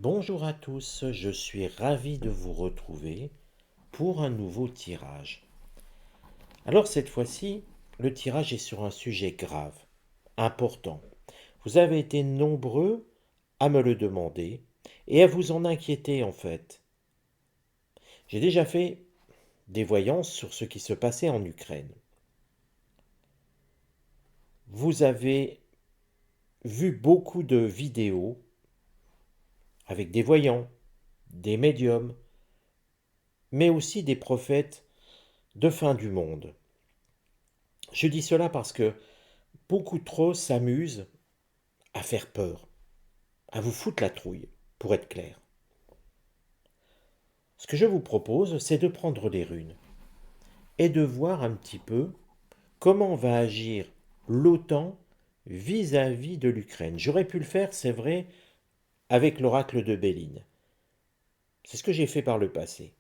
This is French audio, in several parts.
Bonjour à tous, je suis ravi de vous retrouver pour un nouveau tirage. Alors cette fois-ci, le tirage est sur un sujet grave, important. Vous avez été nombreux à me le demander et à vous en inquiéter en fait. J'ai déjà fait des voyances sur ce qui se passait en Ukraine. Vous avez vu beaucoup de vidéos avec des voyants, des médiums, mais aussi des prophètes de fin du monde. Je dis cela parce que beaucoup trop s'amusent à faire peur, à vous foutre la trouille, pour être clair. Ce que je vous propose, c'est de prendre les runes et de voir un petit peu comment va agir l'OTAN vis-à-vis de l'Ukraine. J'aurais pu le faire, c'est vrai, avec l'oracle de Béline. C'est ce que j'ai fait par le passé.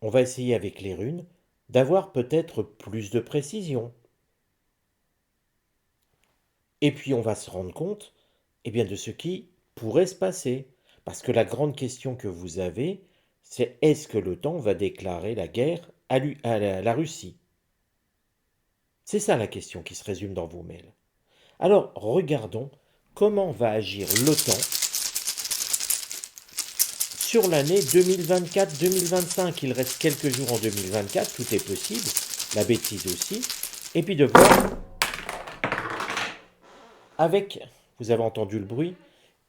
On va essayer avec les runes d'avoir peut-être plus de précision. Et puis on va se rendre compte bien, de ce qui pourrait se passer. Parce que la grande question que vous avez, c'est est-ce que l'OTAN va déclarer la guerre à la Russie? C'est ça la question qui se résume dans vos mails. Alors regardons comment va agir l'OTAN sur l'année 2024-2025. Il reste quelques jours en 2024, tout est possible, la bêtise aussi. Et puis de voir avec, vous avez entendu le bruit,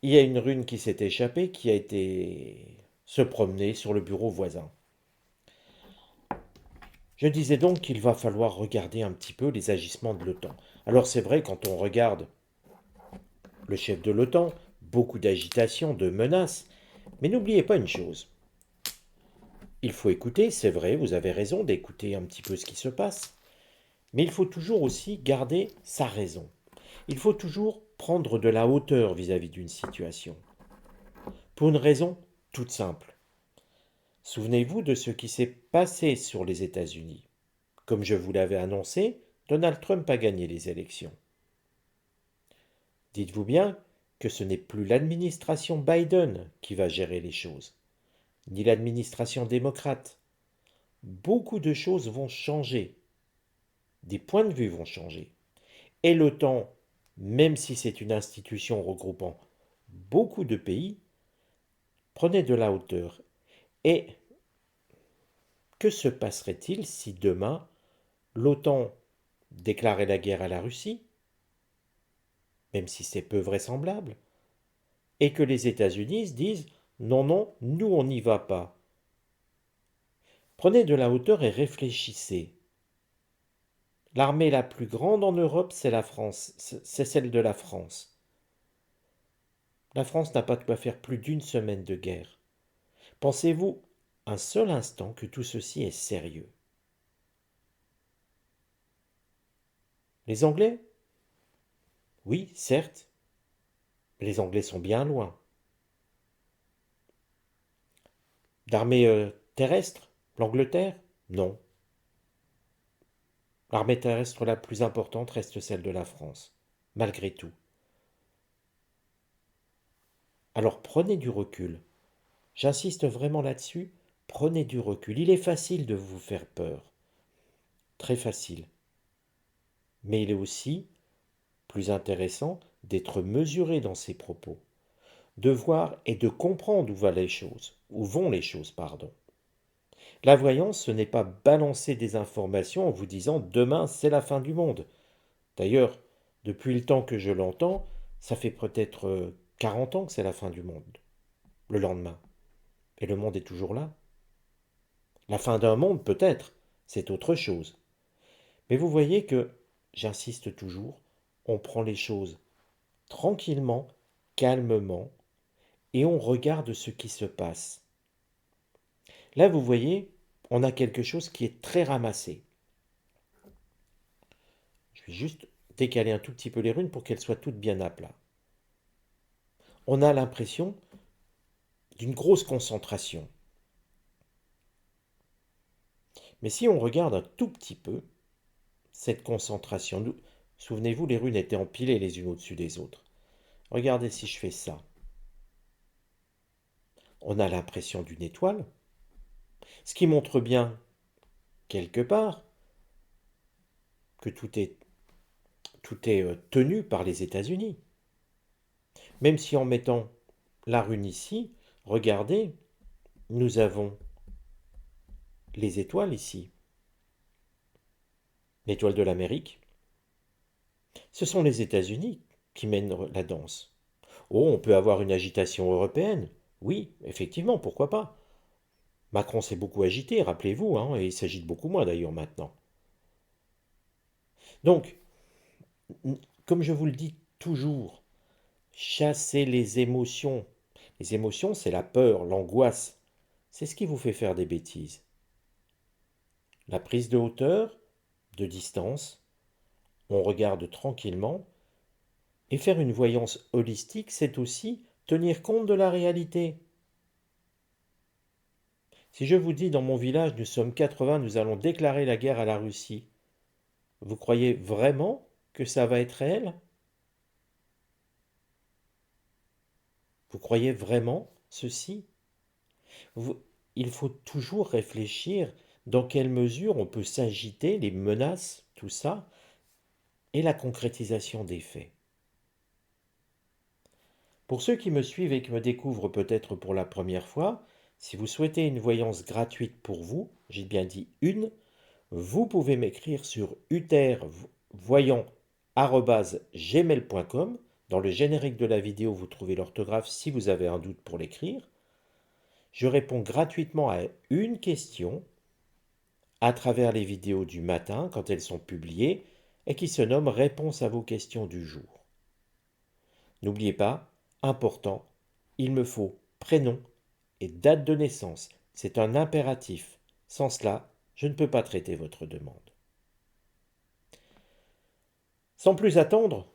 il y a une rune qui s'est échappée, qui a été se promener sur le bureau voisin. Je disais donc qu'il va falloir regarder un petit peu les agissements de l'OTAN. Alors c'est vrai, quand on regarde le chef de l'OTAN, beaucoup d'agitation, de menaces, mais n'oubliez pas une chose. Il faut écouter, c'est vrai, vous avez raison d'écouter un petit peu ce qui se passe, mais il faut toujours aussi garder sa raison. Il faut toujours prendre de la hauteur vis-à-vis d'une situation. Pour une raison toute simple. Souvenez-vous de ce qui s'est passé sur les États-Unis. Comme je vous l'avais annoncé, Donald Trump a gagné les élections. Dites-vous bien que ce n'est plus l'administration Biden qui va gérer les choses, ni l'administration démocrate. Beaucoup de choses vont changer, des points de vue vont changer. Et l'OTAN, même si c'est une institution regroupant beaucoup de pays, prenait de la hauteur. Et que se passerait-il si demain l'OTAN déclarait la guerre à la Russie, même si c'est peu vraisemblable, et que les États-Unis se disent non, non, nous on n'y va pas. Prenez de la hauteur et réfléchissez. L'armée la plus grande en Europe, c'est la France, c'est celle de la France. La France n'a pas de quoi faire plus d'une semaine de guerre. Pensez-vous un seul instant que tout ceci est sérieux? Les Anglais? Oui, certes, mais les Anglais sont bien loin. D'armée terrestre? L'Angleterre? Non. L'armée terrestre la plus importante reste celle de la France, malgré tout. Alors prenez du recul. J'insiste vraiment là-dessus, prenez du recul. Il est facile de vous faire peur, très facile. Mais il est aussi plus intéressant d'être mesuré dans ses propos, de voir et de comprendre où vont les choses, pardon. La voyance, ce n'est pas balancer des informations en vous disant demain c'est la fin du monde. D'ailleurs, depuis le temps que je l'entends, ça fait peut-être 40 ans que c'est la fin du monde, le lendemain. Et le monde est toujours là. La fin d'un monde, peut-être, c'est autre chose. Mais vous voyez que, j'insiste toujours, on prend les choses tranquillement, calmement, et on regarde ce qui se passe. Là, vous voyez, on a quelque chose qui est très ramassé. Je vais juste décaler un tout petit peu les runes pour qu'elles soient toutes bien à plat. On a l'impression d'une grosse concentration. Mais si on regarde un tout petit peu cette concentration, souvenez-vous, les runes étaient empilées les unes au-dessus des autres. Regardez si je fais ça. on a l'impression d'une étoile, ce qui montre bien, quelque part, que tout est tenu par les États-Unis. Même si en mettant la rune ici, regardez, nous avons les étoiles ici. L'étoile de l'Amérique. Ce sont les États-Unis qui mènent la danse. Oh, on peut avoir une agitation européenne. Oui, effectivement, pourquoi pas. Macron s'est beaucoup agité, rappelez-vous, hein, et il s'agite beaucoup moins d'ailleurs maintenant. Donc, comme je vous le dis toujours, chassez les émotions. Les émotions, c'est la peur, l'angoisse. C'est ce qui vous fait faire des bêtises. La prise de hauteur, de distance, on regarde tranquillement. Et faire une voyance holistique, c'est aussi tenir compte de la réalité. Si je vous dis dans mon village, nous sommes 80, nous allons déclarer la guerre à la Russie, vous croyez vraiment que ça va être réel? Vous croyez vraiment ceci? Il faut toujours réfléchir dans quelle mesure on peut s'agiter, les menaces, tout ça, et la concrétisation des faits. Pour ceux qui me suivent et qui me découvrent peut-être pour la première fois, si vous souhaitez une voyance gratuite pour vous, j'ai bien dit une, vous pouvez m'écrire sur utervoyant@gmail.com. Dans le générique de la vidéo, vous trouvez l'orthographe si vous avez un doute pour l'écrire. Je réponds gratuitement à une question à travers les vidéos du matin quand elles sont publiées et qui se nomme Réponse à vos questions du jour. N'oubliez pas, important, il me faut prénom et date de naissance. C'est un impératif. Sans cela, je ne peux pas traiter votre demande. Sans plus attendre,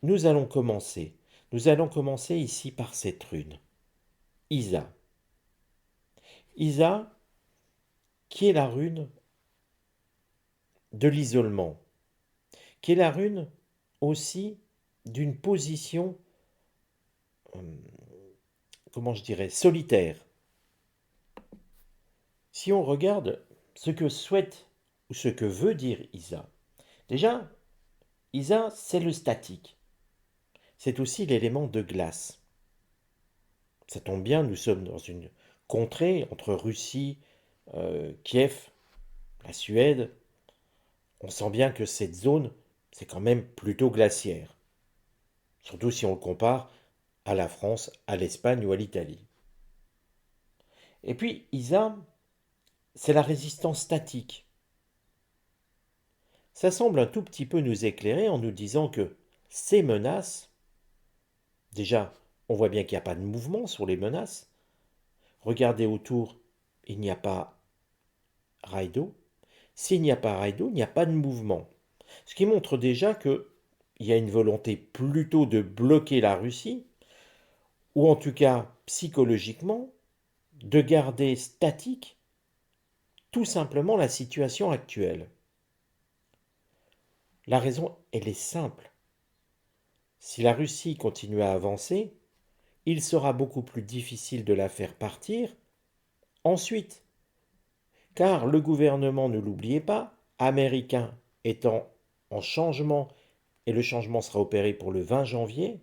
nous allons commencer. Nous allons commencer ici par cette rune. Isa. Isa, qui est la rune de l'isolement, qui est la rune aussi d'une position, comment je dirais, solitaire. Si on regarde ce que souhaite ou ce que veut dire Isa, déjà, Isa, c'est le statique. C'est aussi l'élément de glace. Ça tombe bien, nous sommes dans une contrée entre Russie, Kiev, la Suède. On sent bien que cette zone, c'est quand même plutôt glaciaire. Surtout si on le compare à la France, à l'Espagne ou à l'Italie. Et puis, Isa, c'est la résistance statique. Ça semble un tout petit peu nous éclairer en nous disant que ces menaces, déjà, on voit bien qu'il n'y a pas de mouvement sur les menaces. Regardez autour, il n'y a pas rail d'eau. S'il n'y a pas rail d'eau, il n'y a pas de mouvement. Ce qui montre déjà qu'il y a une volonté plutôt de bloquer la Russie, ou en tout cas psychologiquement, de garder statique tout simplement la situation actuelle. La raison, elle est simple. Si la Russie continue à avancer, il sera beaucoup plus difficile de la faire partir ensuite. Car le gouvernement, ne l'oubliez pas, américain étant en changement, et le changement sera opéré pour le 20 janvier,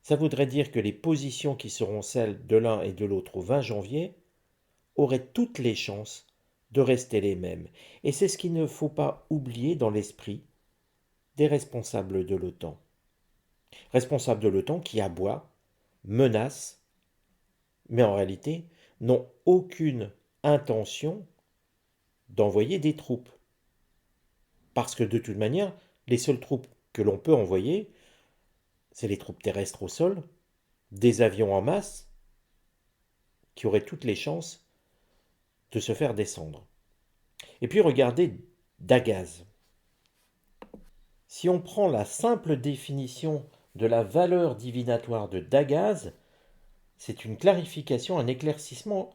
ça voudrait dire que les positions qui seront celles de l'un et de l'autre au 20 janvier auraient toutes les chances de rester les mêmes. Et c'est ce qu'il ne faut pas oublier dans l'esprit des responsables de l'OTAN. Responsables de l'OTAN qui aboient, menacent, mais en réalité n'ont aucune intention d'envoyer des troupes. Parce que de toute manière, les seules troupes que l'on peut envoyer, c'est les troupes terrestres au sol, des avions en masse, qui auraient toutes les chances de se faire descendre. Et puis regardez Dagaz. Si on prend la simple définition de la valeur divinatoire de Dagaz, c'est une clarification, un éclaircissement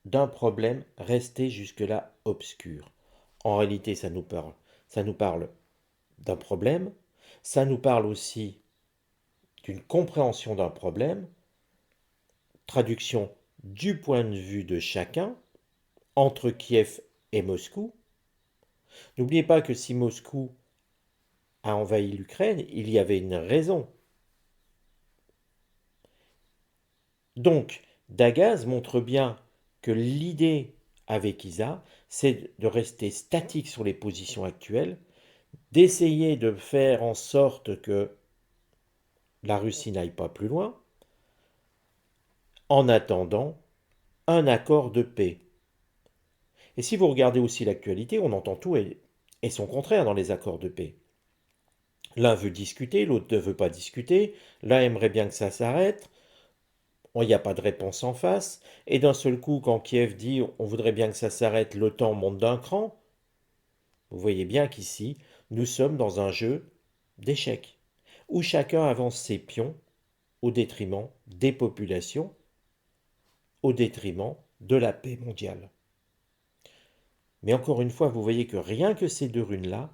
d'un problème resté jusque-là obscur. En réalité, ça nous parle d'un problème, ça nous parle aussi d'une compréhension d'un problème, traduction du point de vue de chacun entre Kiev et Moscou. N'oubliez pas que si Moscou a envahi l'Ukraine, il y avait une raison. Donc, Dagaz montre bien que l'idée avec Isa, c'est de rester statique sur les positions actuelles, d'essayer de faire en sorte que la Russie n'aille pas plus loin, en attendant un accord de paix. Et si vous regardez aussi l'actualité, on entend tout et son contraire dans les accords de paix. L'un veut discuter, l'autre ne veut pas discuter, l'un aimerait bien que ça s'arrête, il n'y a pas de réponse en face, et d'un seul coup, quand Kiev dit on voudrait bien que ça s'arrête, l'OTAN monte d'un cran. Vous voyez bien qu'ici, nous sommes dans un jeu d'échecs, où chacun avance ses pions au détriment des populations, au détriment de la paix mondiale. Mais encore une fois, vous voyez que rien que ces deux runes-là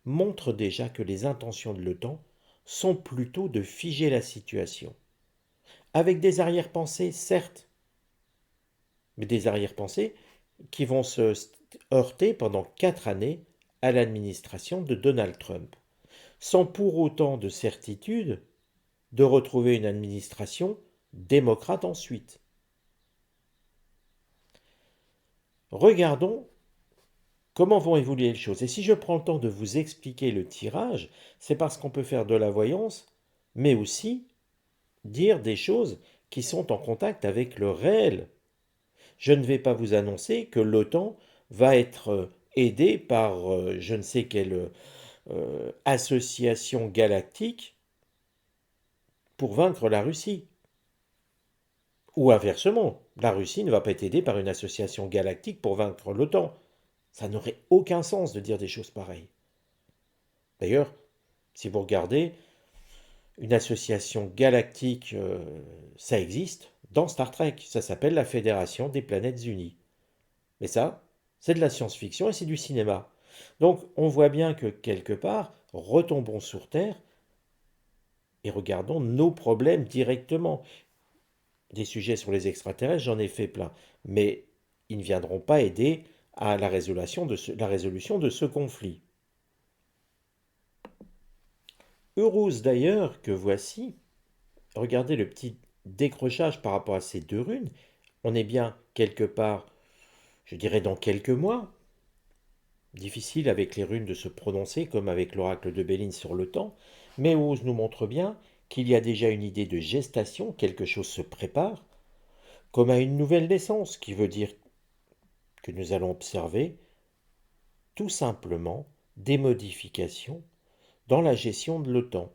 montrent déjà que les intentions de l'OTAN sont plutôt de figer la situation. Avec des arrière-pensées, certes, mais des arrière-pensées qui vont se heurter pendant 4 années à l'administration de Donald Trump, sans pour autant de certitude de retrouver une administration démocrate ensuite. Regardons comment vont évoluer les choses. Et si je prends le temps de vous expliquer le tirage, c'est parce qu'on peut faire de la voyance, mais aussi dire des choses qui sont en contact avec le réel. Je ne vais pas vous annoncer que l'OTAN va être aidée par je ne sais quelle association galactique pour vaincre la Russie. Ou inversement, la Russie ne va pas être aidée par une association galactique pour vaincre l'OTAN. Ça n'aurait aucun sens de dire des choses pareilles. D'ailleurs, si vous regardez, une association galactique, ça existe dans Star Trek. Ça s'appelle la Fédération des Planètes Unies. Mais ça, c'est de la science-fiction et c'est du cinéma. Donc on voit bien que quelque part, retombons sur Terre et regardons nos problèmes directement. Des sujets sur les extraterrestres, j'en ai fait plein. Mais ils ne viendront pas aider à la résolution de ce conflit. Heureuse d'ailleurs que voici, regardez le petit décrochage par rapport à ces deux runes, on est bien quelque part, je dirais dans quelques mois, difficile avec les runes de se prononcer comme avec l'oracle de Béline sur le temps, mais Ose nous montre bien qu'il y a déjà une idée de gestation, quelque chose se prépare, comme à une nouvelle naissance, qui veut dire que nous allons observer tout simplement des modifications dans la gestion de l'OTAN.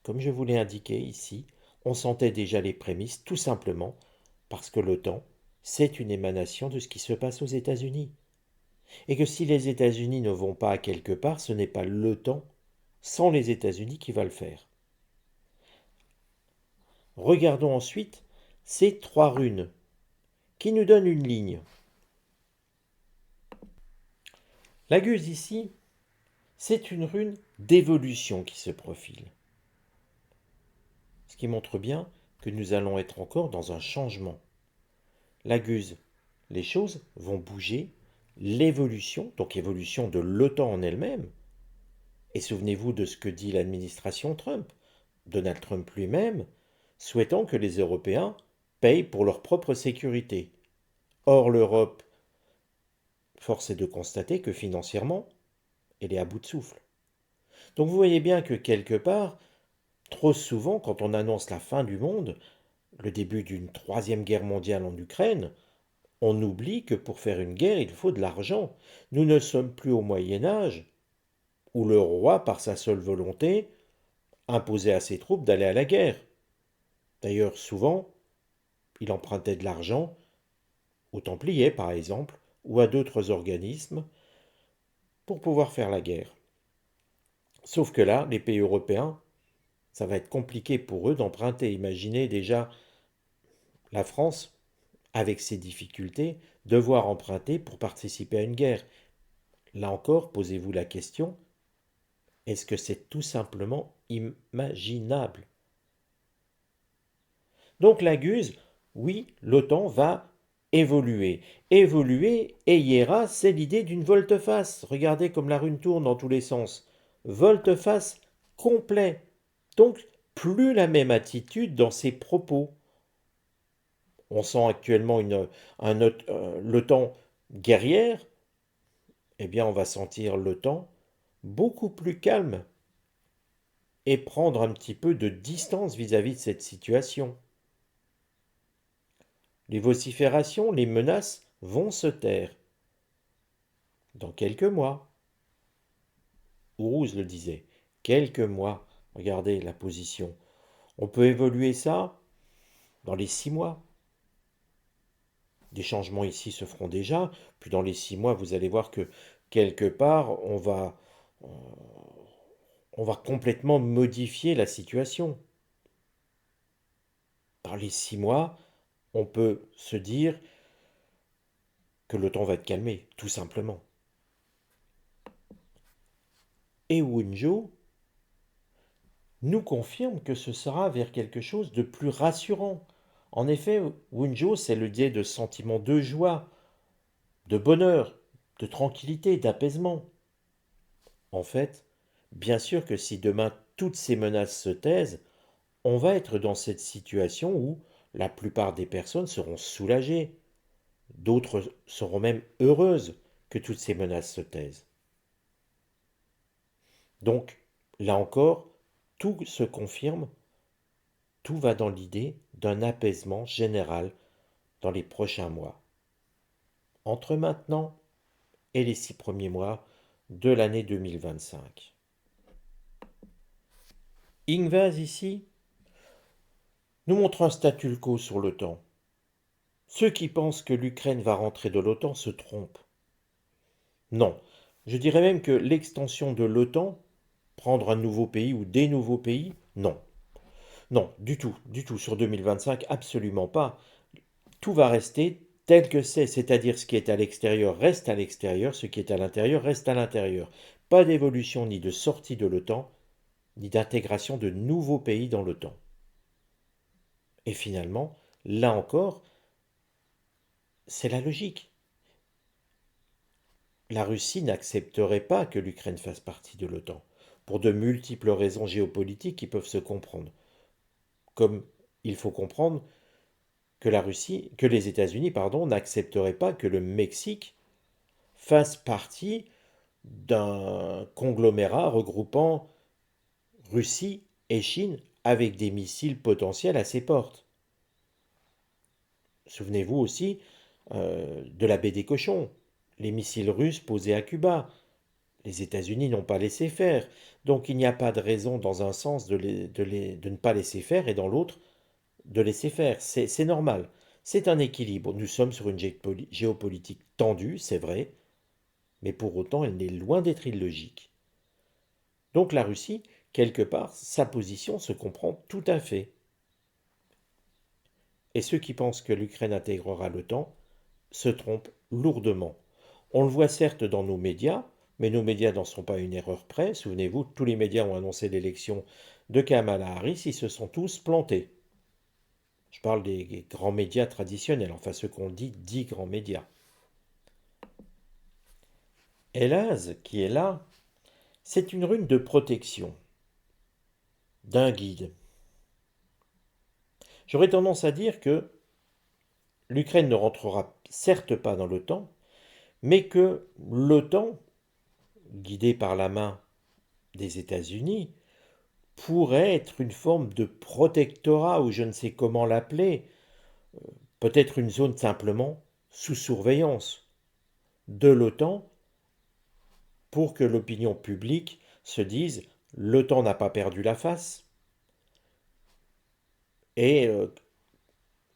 Comme je vous l'ai indiqué ici, on sentait déjà les prémices tout simplement parce que l'OTAN, c'est une émanation de ce qui se passe aux États-Unis. Et que si les États-Unis ne vont pas à quelque part, ce n'est pas l'OTAN sans les États-Unis qui va le faire. Regardons ensuite ces trois runes qui nous donnent une ligne. La guse ici, c'est une rune d'évolution qui se profile. Ce qui montre bien que nous allons être encore dans un changement. La guse, les choses vont bouger, l'évolution, donc évolution de l'OTAN en elle-même, et souvenez-vous de ce que dit l'administration Trump, Donald Trump lui-même, souhaitant que les Européens payent pour leur propre sécurité. Or l'Europe, force est de constater que financièrement, elle est à bout de souffle. Donc vous voyez bien que quelque part, trop souvent, quand on annonce la fin du monde, le début d'une troisième guerre mondiale en Ukraine, on oublie que pour faire une guerre, il faut de l'argent. Nous ne sommes plus au Moyen Âge, où le roi, par sa seule volonté, imposait à ses troupes d'aller à la guerre. D'ailleurs, souvent, il empruntait de l'argent aux Templiers, par exemple, ou à d'autres organismes, pour pouvoir faire la guerre. Sauf que là, les pays européens, ça va être compliqué pour eux d'emprunter. Imaginez déjà la France, avec ses difficultés, devoir emprunter pour participer à une guerre. Là encore, posez-vous la question, est-ce que c'est tout simplement imaginable? Donc la Guse Oui, l'OTAN va évoluer. Évoluer, et hiera, c'est l'idée d'une volte-face. Regardez comme la rune tourne dans tous les sens. Volte-face complet. Donc, plus la même attitude dans ses propos. On sent actuellement l'OTAN guerrière. Eh bien, on va sentir l'OTAN beaucoup plus calme et prendre un petit peu de distance vis-à-vis de cette situation. Les vociférations, les menaces vont se taire. Dans quelques mois, Ourouz le disait, quelques mois, regardez la position. On peut évoluer ça dans les 6 mois. Des changements ici se feront déjà, puis dans les 6 mois, vous allez voir que quelque part, on va complètement modifier la situation. Dans les 6 mois, on peut se dire que le temps va être calmé, tout simplement. Et Wunjo nous confirme que ce sera vers quelque chose de plus rassurant. En effet, Wunjo, c'est le dieu de sentiments de joie, de bonheur, de tranquillité, d'apaisement. En fait, bien sûr que si demain toutes ces menaces se taisent, on va être dans cette situation où la plupart des personnes seront soulagées. D'autres seront même heureuses que toutes ces menaces se taisent. Donc, là encore, tout se confirme, tout va dans l'idée d'un apaisement général dans les prochains mois. Entre maintenant et les 6 premiers mois de l'année 2025. Ingvaz ici nous montre un statu quo sur l'OTAN. Ceux qui pensent que l'Ukraine va rentrer de l'OTAN se trompent. Non, je dirais même que l'extension de l'OTAN, prendre un nouveau pays ou des nouveaux pays, non. Non, du tout, sur 2025, absolument pas. Tout va rester tel que c'est-à-dire ce qui est à l'extérieur reste à l'extérieur, ce qui est à l'intérieur reste à l'intérieur. Pas d'évolution ni de sortie de l'OTAN, ni d'intégration de nouveaux pays dans l'OTAN. Et finalement, là encore, c'est la logique. La Russie n'accepterait pas que l'Ukraine fasse partie de l'OTAN, pour de multiples raisons géopolitiques qui peuvent se comprendre. Comme il faut comprendre que les États-Unis, n'accepteraient pas que le Mexique fasse partie d'un conglomérat regroupant Russie et Chine avec des missiles potentiels à ses portes. Souvenez-vous aussi de la baie des cochons, les missiles russes posés à Cuba. Les États-Unis n'ont pas laissé faire. Donc il n'y a pas de raison dans un sens de ne pas laisser faire et dans l'autre de laisser faire. C'est normal. C'est un équilibre. Nous sommes sur une géopolitique tendue, c'est vrai, mais pour autant elle n'est loin d'être illogique. Donc la Russie, quelque part, sa position se comprend tout à fait. Et ceux qui pensent que l'Ukraine intégrera l'OTAN se trompent lourdement. On le voit certes dans nos médias, mais nos médias n'en sont pas à une erreur près. Souvenez-vous, tous les médias ont annoncé l'élection de Kamala Harris, ils se sont tous plantés. Je parle des grands médias traditionnels, enfin ceux qu'on dit 10 grands médias. Elaz, qui est là, c'est une rune de protection, d'un guide. J'aurais tendance à dire que l'Ukraine ne rentrera certes pas dans l'OTAN, mais que l'OTAN, guidée par la main des États-Unis, pourrait être une forme de protectorat, ou je ne sais comment l'appeler, peut-être une zone simplement sous surveillance de l'OTAN pour que l'opinion publique se dise l'OTAN n'a pas perdu la face et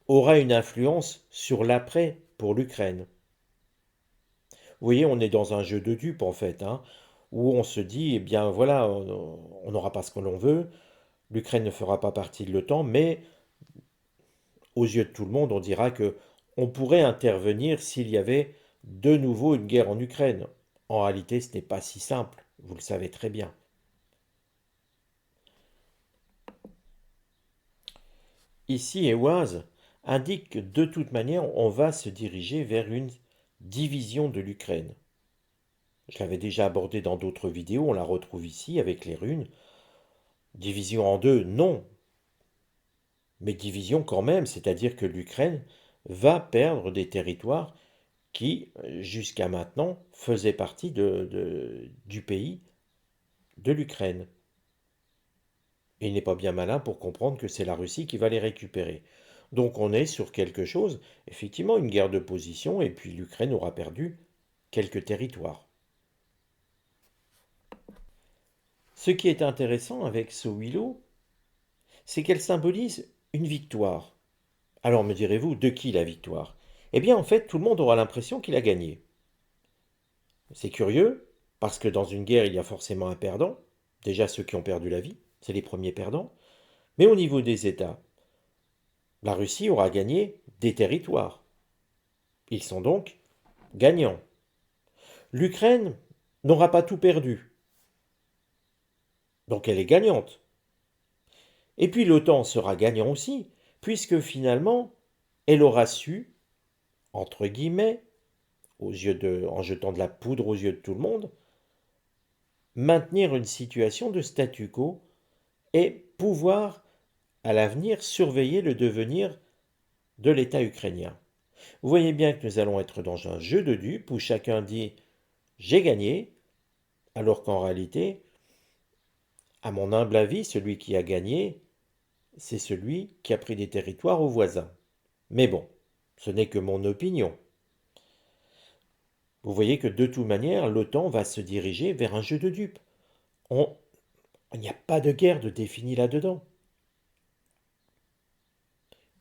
aura une influence sur l'après pour l'Ukraine. Vous voyez, on est dans un jeu de dupes en fait, hein, où on se dit, eh bien voilà, on n'aura pas ce que l'on veut, l'Ukraine ne fera pas partie de l'OTAN, mais aux yeux de tout le monde, on dira que on pourrait intervenir s'il y avait de nouveau une guerre en Ukraine. En réalité, ce n'est pas si simple, vous le savez très bien. Ici, Ewaz indique que de toute manière, on va se diriger vers une division de l'Ukraine. Je l'avais déjà abordé dans d'autres vidéos, on la retrouve ici avec les runes. Division en deux, non, mais division quand même, c'est-à-dire que l'Ukraine va perdre des territoires qui, jusqu'à maintenant, faisaient partie du pays de l'Ukraine. Et il n'est pas bien malin pour comprendre que c'est la Russie qui va les récupérer. Donc on est sur quelque chose, effectivement une guerre de position, et puis l'Ukraine aura perdu quelques territoires. Ce qui est intéressant avec ce Willow, c'est qu'elle symbolise une victoire. Alors me direz-vous, de qui la victoire? Eh bien en fait, tout le monde aura l'impression qu'il a gagné. C'est curieux, parce que dans une guerre, il y a forcément un perdant. Déjà ceux qui ont perdu la vie, c'est les premiers perdants. Mais au niveau des États, la Russie aura gagné des territoires. Ils sont donc gagnants. L'Ukraine n'aura pas tout perdu. Donc elle est gagnante. Et puis l'OTAN sera gagnant aussi, puisque finalement, elle aura su, entre guillemets, en jetant de la poudre aux yeux de tout le monde, maintenir une situation de statu quo et pouvoir, à l'avenir, surveiller le devenir de l'État ukrainien. Vous voyez bien que nous allons être dans un jeu de dupes où chacun dit j'ai gagné, alors qu'en réalité, à mon humble avis, celui qui a gagné, c'est celui qui a pris des territoires aux voisins. Mais bon, ce n'est que mon opinion. Vous voyez que de toute manière, l'OTAN va se diriger vers un jeu de dupes. Il n'y a pas de guerre de définie là-dedans.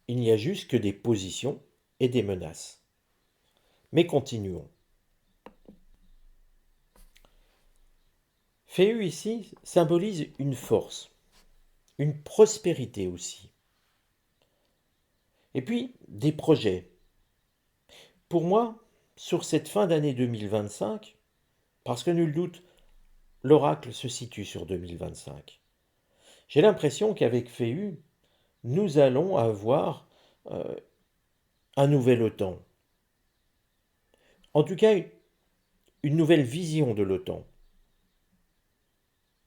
Il n'y a juste que des positions et des menaces. Mais continuons. Féu ici symbolise une force, une prospérité aussi. Et puis des projets. Pour moi, sur cette fin d'année 2025, parce que nul doute, l'oracle se situe sur 2025, j'ai l'impression qu'avec Féu, nous allons avoir euh, un nouvel OTAN. En tout cas, une nouvelle vision de l'OTAN.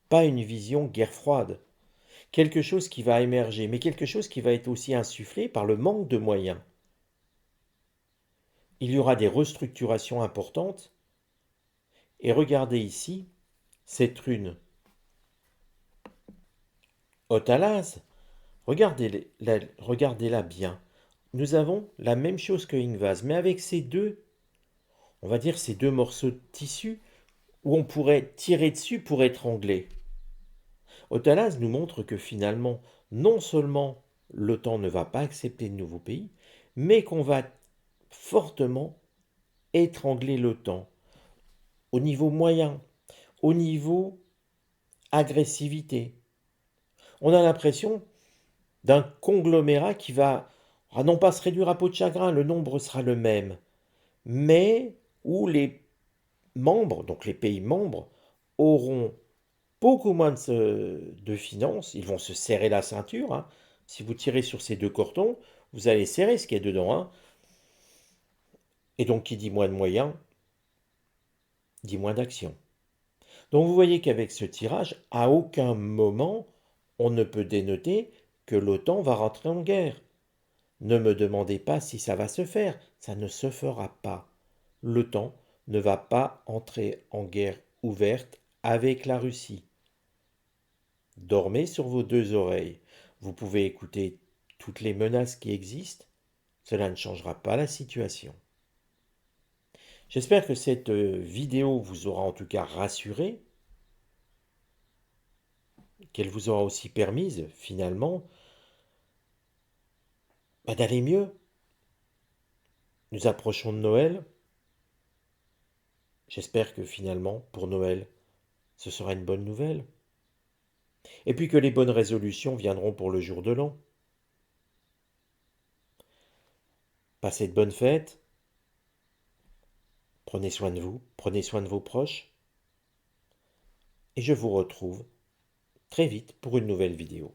Pas une vision guerre froide. Quelque chose qui va émerger, mais quelque chose qui va être aussi insufflé par le manque de moyens. Il y aura des restructurations importantes. Et regardez ici, cette rune Otalas, regardez-la bien. Nous avons la même chose que Ingvaz, mais avec ces deux, on va dire ces deux morceaux de tissu où on pourrait tirer dessus pour étrangler. Otalas nous montre que finalement, non seulement l'OTAN ne va pas accepter de nouveaux pays, mais qu'on va fortement étrangler l'OTAN au niveau moyen, au niveau agressivité. On a l'impression d'un conglomérat qui va, non pas se réduire à peau de chagrin, le nombre sera le même, mais où les membres, donc les pays membres, auront beaucoup moins de finances, ils vont se serrer la ceinture, hein. Si vous tirez sur ces deux cordons, vous allez serrer ce qu'il y a dedans, hein. Et donc qui dit moins de moyens, dit moins d'action. Donc vous voyez qu'avec ce tirage, à aucun moment, on ne peut dénoter que l'OTAN va rentrer en guerre. Ne me demandez pas si ça va se faire, ça ne se fera pas. L'OTAN ne va pas entrer en guerre ouverte avec la Russie. Dormez sur vos deux oreilles. Vous pouvez écouter toutes les menaces qui existent. Cela ne changera pas la situation. J'espère que cette vidéo vous aura en tout cas rassuré, qu'elle vous aura aussi permise finalement d'aller mieux. Nous approchons de Noël. J'espère que finalement, pour Noël, ce sera une bonne nouvelle. Et puis que les bonnes résolutions viendront pour le jour de l'an. Passez de bonnes fêtes. Prenez soin de vous, prenez soin de vos proches. Et je vous retrouve très vite pour une nouvelle vidéo.